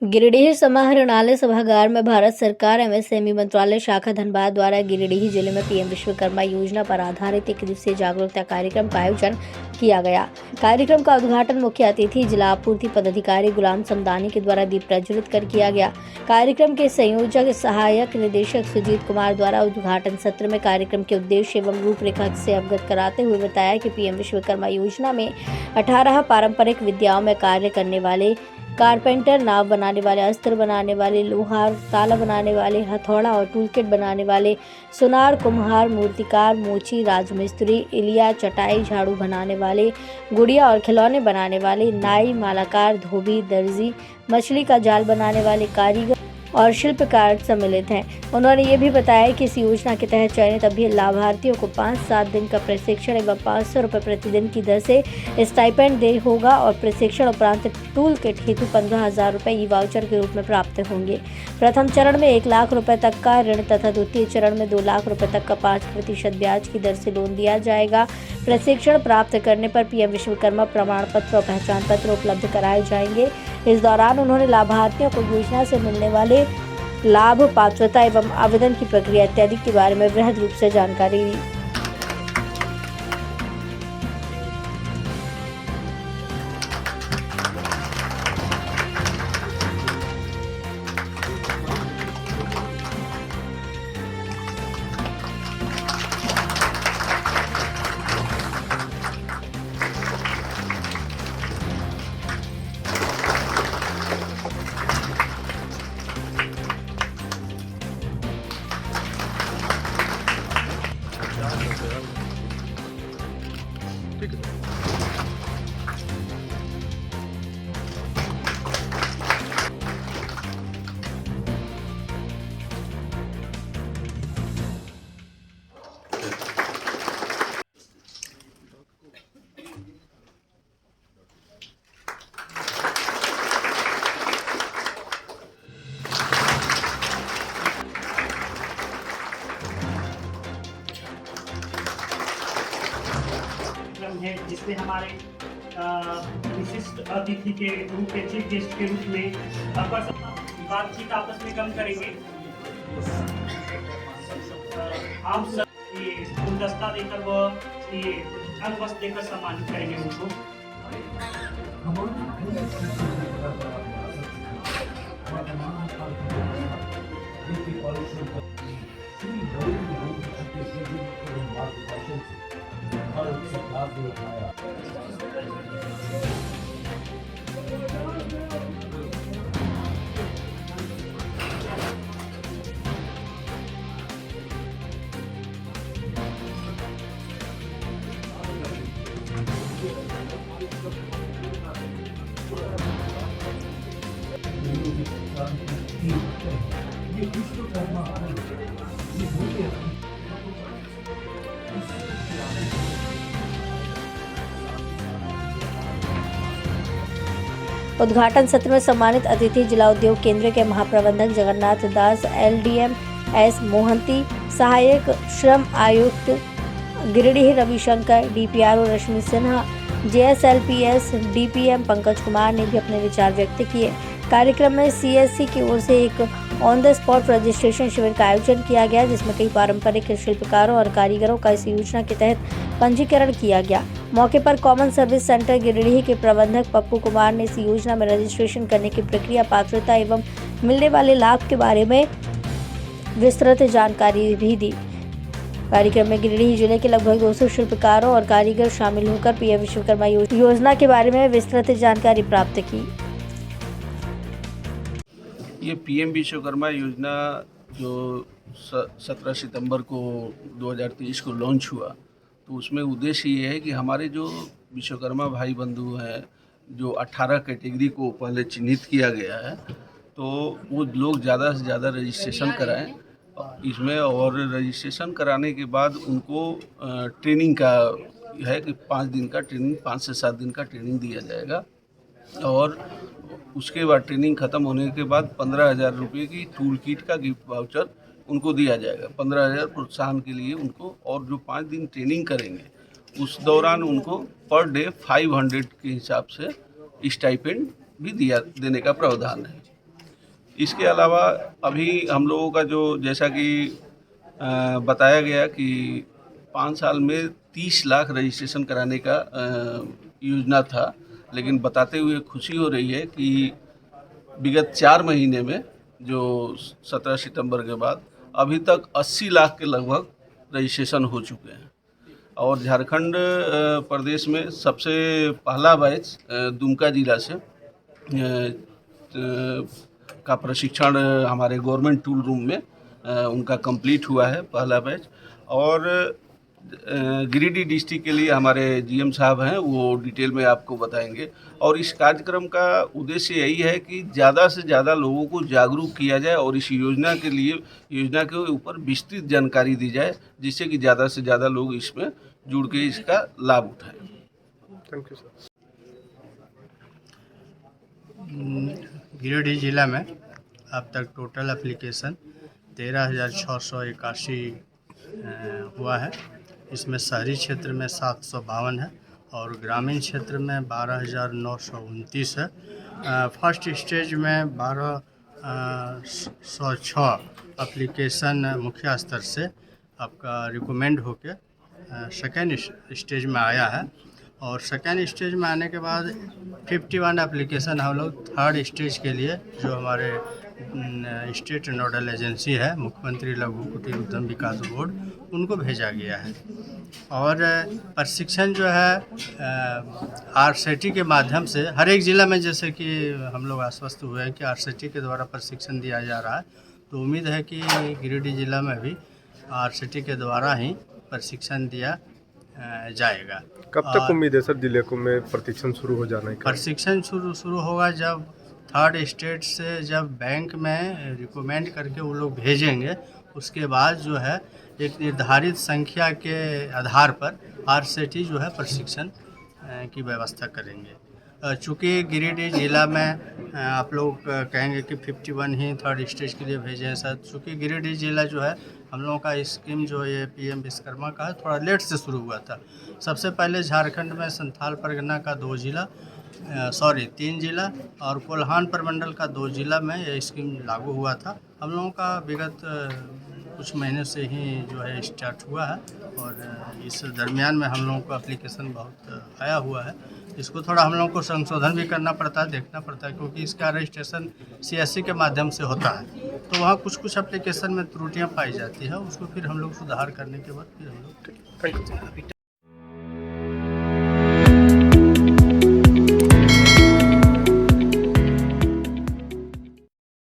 गिरिडीह समाहरणालय सभागार में भारत सरकार एमएसएमई मंत्रालय शाखा धनबाद द्वारा गिरिडीह जिले में पीएम विश्वकर्मा योजना पर आधारित एक दिवसीय जागरूकता कार्यक्रम का आयोजन किया गया। कार्यक्रम का उद्घाटन मुख्य अतिथि जिला आपूर्ति पदाधिकारी गुलाम समदानी के द्वारा दीप प्रज्वलित कर किया गया। कार्यक्रम के संयोजक सहायक निदेशक सुजीत कुमार द्वारा उद्घाटन सत्र में कार्यक्रम के उद्देश्य एवं रूपरेखा से अवगत कराते हुए बताया कि पीएम विश्वकर्मा योजना में 18 पारंपरिक विद्याओं में कार्य करने वाले कारपेंटर, नाव बनाने वाले, अस्त्र बनाने वाले, लोहार, ताला बनाने वाले, हथौड़ा और टूलकिट बनाने वाले, सुनार, कुम्हार, मूर्तिकार, मोची, राजमिस्त्री, इलिया, चटाई, झाड़ू बनाने वाले, गुड़िया और खिलौने बनाने वाले, नाई, मालाकार, धोबी, दर्जी, मछली का जाल बनाने वाले कारीगर और शिल्पकार सम्मिलित हैं। उन्होंने ये भी बताया कि इस योजना के तहत चयनित अभी लाभार्थियों को 5-7 दिन का प्रशिक्षण एवं 500 रुपये प्रतिदिन की दर से स्टाइपेंड दे होगा और प्रशिक्षण उपरांत टूल किट हेतु 15,000 रुपये ई वाउचर के रूप में प्राप्त होंगे। प्रथम चरण में 1 लाख रुपये तक का ऋण तथा द्वितीय चरण में 2 लाख रुपये तक का 5% ब्याज की दर से लोन दिया जाएगा। प्रशिक्षण प्राप्त करने पर पीएम विश्वकर्मा प्रमाण पत्र और पहचान पत्र उपलब्ध कराए जाएंगे। इस दौरान उन्होंने लाभार्थियों को योजना से मिलने वाले लाभ, पात्रता एवं आवेदन की प्रक्रिया इत्यादि के बारे में वृहद रूप से जानकारी दी। है जिसमें हमारे विशिष्ट अतिथि के रूप में, चीफ गेस्ट के रूप में बातचीत आपस में कम करेंगे। आप सब ये गुलदस्ता देकर व ये अंगवस्त्र देकर सम्मानित करेंगे उनको। उद्घाटन सत्र में सम्मानित अतिथि जिला उद्योग केंद्र के महाप्रबंधक जगन्नाथ दास, एलडीएम एस मोहंती, सहायक श्रम आयुक्त गिरिडीह रविशंकर, डीपीआरओ रश्मि सिन्हा, जेएसएलपीएस डीपीएम पंकज कुमार ने भी अपने विचार व्यक्त किए। कार्यक्रम में सीएससी की ओर से एक ऑन द स्पॉट रजिस्ट्रेशन शिविर का आयोजन किया गया, जिसमें कई पारंपरिक शिल्पकारों और कारीगरों का इस योजना के तहत पंजीकरण किया गया। मौके पर कॉमन सर्विस सेंटर गिरिडीह के प्रबंधक पप्पू कुमार ने इस योजना में रजिस्ट्रेशन करने की प्रक्रिया, पात्रता एवं मिलने वाले लाभ के बारे में विस्तृत जानकारी भी दी। कार्यक्रम में गिरिडीह जिले के लगभग 200 शिल्पकारों और कारीगर शामिल होकर पीएम विश्वकर्मा योजना के बारे में विस्तृत जानकारी प्राप्त की। ये पीएम विश्वकर्मा योजना जो 17 सितंबर को 2023 को लॉन्च हुआ, तो उसमें उद्देश्य ये है कि हमारे जो विश्वकर्मा भाई बंधु हैं, जो 18 कैटेगरी को पहले चिन्हित किया गया है, तो वो लोग ज़्यादा से ज़्यादा रजिस्ट्रेशन कराएं इसमें। और रजिस्ट्रेशन कराने के बाद उनको ट्रेनिंग का है कि 5 दिन का ट्रेनिंग, 5 से 7 दिन का ट्रेनिंग दिया जाएगा। और उसके बाद ट्रेनिंग ख़त्म होने के बाद 15,000 रुपये की टूल किट का गिफ्ट वाउचर उनको दिया जाएगा। 15,000 प्रोत्साहन के लिए उनको, और जो 5 दिन ट्रेनिंग करेंगे उस दौरान उनको पर डे 500 के हिसाब से स्टाइपेंड भी देने का प्रावधान है। इसके अलावा अभी हम लोगों का जो जैसा कि बताया गया कि 5 साल में 30 लाख रजिस्ट्रेशन कराने का योजना था, लेकिन बताते हुए खुशी हो रही है कि विगत 4 महीने में जो 17 सितंबर के बाद अभी तक 80 लाख के लगभग रजिस्ट्रेशन हो चुके हैं। और झारखंड प्रदेश में सबसे पहला बैच दुमका जिला से का प्रशिक्षण हमारे गवर्नमेंट टूल रूम में उनका कंप्लीट हुआ है पहला बैच। और गिरिडीह डिस्ट्रिक्ट के लिए हमारे जीएम साहब हैं, वो डिटेल में आपको बताएंगे। और इस कार्यक्रम का उद्देश्य यही है कि ज़्यादा से ज़्यादा लोगों को जागरूक किया जाए और इस योजना के ऊपर विस्तृत जानकारी दी जाए, जिससे कि ज़्यादा से ज़्यादा लोग इसमें जुड़ के इसका लाभ उठाएं। Thank you sir. गिरिडीह जिला में अब तक टोटल एप्लीकेशन 13,681 हुआ है। इसमें शहरी क्षेत्र में 752 है और ग्रामीण क्षेत्र में 12,929 है। फर्स्ट स्टेज में 1,206 एप्लीकेशन मुखिया स्तर से आपका रिकमेंड होके सेकेंड स्टेज में आया है। और सेकेंड स्टेज में आने के बाद 51 एप्लीकेशन हम लोग थर्ड स्टेज के लिए, जो हमारे स्टेट नोडल एजेंसी है मुख्यमंत्री लघु कुटीर उद्यम विकास बोर्ड, उनको भेजा गया है। और प्रशिक्षण जो है आरसीटी के माध्यम से हर एक ज़िला में, जैसे कि हम लोग आश्वस्त हुए हैं कि आरसीटी के द्वारा प्रशिक्षण दिया जा रहा है, तो उम्मीद है कि गिरिडीह जिला में भी आरसीटी के द्वारा ही प्रशिक्षण दिया जाएगा। कब तक उम्मीद है सर जिले को में प्रशिक्षण शुरू हो जाने का? प्रशिक्षण शुरू होगा जब थर्ड स्टेट से जब बैंक में रिकमेंड करके वो लोग भेजेंगे, उसके बाद जो है एक निर्धारित संख्या के आधार पर आरसीटी जो है प्रशिक्षण की व्यवस्था करेंगे। चूँकि गिरिडीह जिला में आप लोग कहेंगे कि 51 ही थर्ड स्टेज के लिए भेजे हैं सर। चूँकि गिरिडीह जिला जो है हम लोगों का स्कीम जो ये पीएम विश्वकर्मा का है, थोड़ा लेट से शुरू हुआ था। सबसे पहले झारखंड में संथाल परगना का 3 जिला और कोल्हान प्रमंडल का 2 जिला में ये स्कीम लागू हुआ था। हम लोगों का विगत कुछ महीने से ही जो है स्टार्ट हुआ है और इस दरमियान में हम लोगों को एप्लीकेशन बहुत आया हुआ है। इसको थोड़ा हम लोगों को संशोधन भी करना पड़ता है, देखना पड़ता है, क्योंकि इसका रजिस्ट्रेशन सीएससी के माध्यम से होता है, तो वहाँ कुछ एप्लीकेशन में त्रुटियाँ पाई जाती है। उसको फिर हम लोग सुधार करने के बाद फिर हम लोग थैंक यू।